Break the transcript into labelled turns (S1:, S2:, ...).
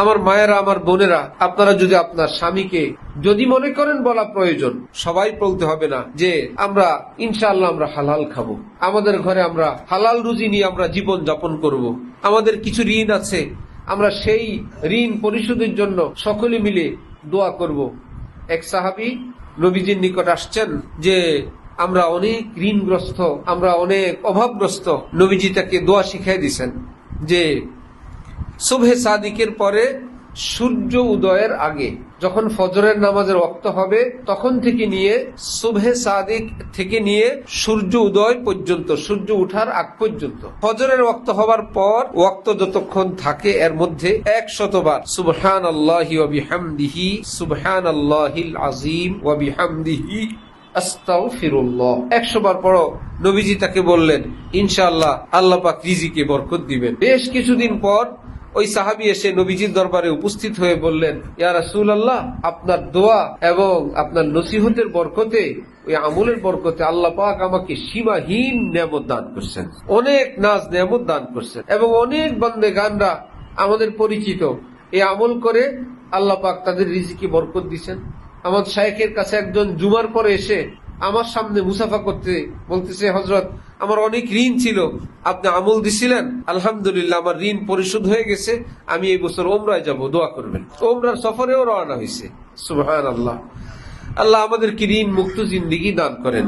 S1: আমার মায়েরা, আমার বোনেরা, আপনারা যদি আপনার স্বামীকে যদি মনে করেন বলা প্রয়োজন, সবাই বলতে হবে না যে আমরা ইনশাআল্লাহ আমরা হালাল খাবো, আমাদের ঘরে আমরা হালাল রুজি নিয়ে আমরা জীবন যাপন করব, আমাদের কিছু ঋণ আছে, আমরা সেই ঋণ পরিশোধের জন্য সকলে মিলে দোয়া করব। এক সাহাবী নবীজির নিকট আসছেন যে আমরা অনেক ঋণগ্রস্ত, আমরা অনেক অভাবগ্রস্ত। নবীজি তাকে দোয়া শিখাই দিছেন যে সুবহে সাদিকের পরে সূর্য উদয়ের আগে, যখন ফজরের নামাজের ওয়াক্ত হবে তখন থেকে নিয়ে সুবহে সাদিক থেকে নিয়ে সূর্য উদয় পর্যন্ত, সূর্য উঠার আগ পর্যন্ত, ফজরের ওয়াক্ত হবার পর ওয়াক্ত যতক্ষণ থাকে এর মধ্যে 100 বার সুবহানাল্লাহি ওয়া বিহামদিহি সুবহানাল্লাহিল আযীম ওয়া বিহামদিহি আস্তাগফিরুল্লাহ 100 বার পড়ো। নবীজি তাকে বললেন ইনশাআল্লাহ আল্লাহ পাক রিজিকে বরকত দিবেন। বেশ কিছুদিন পর ওই সাহাবী এসে নবীজির দরবারে উপস্থিত হয়ে বললেন, ইয়া রাসূলুল্লাহ, আপনার দোয়া এবং আপনার নসিহতের বরকতে, ওই আমলের বরকতে আল্লাহ পাক আমাকে সীমাহীন নেয়ামত দান করছেন, অনেক নাজ নেয়ামত দান করছেন, এবং অনেক বান্দেগানরা আমাদের পরিচিত এই আমল করে আল্লাহ পাক তাদের রিজিকে বরকত দিচ্ছেন। আমার শায়েখের কাছে একজন জুমার পরে এসে আমার সামনে মুসাফা করতে বলতেছে, হযরত, আমার অনেক ঋণ ছিল, আপনি আমল দিছিলেন, আলহামদুলিল্লাহ আমার ঋণ পরিশোধ হয়ে গেছে, আমি এই বছর ওমরায় যাব, দোয়া করবেন। ওমরার সফরেও রওনা হয়েছে। সুবহানাল্লাহ। আল্লাহ আমাদেরকে ঋণ মুক্ত জিন্দেগি দান করেন।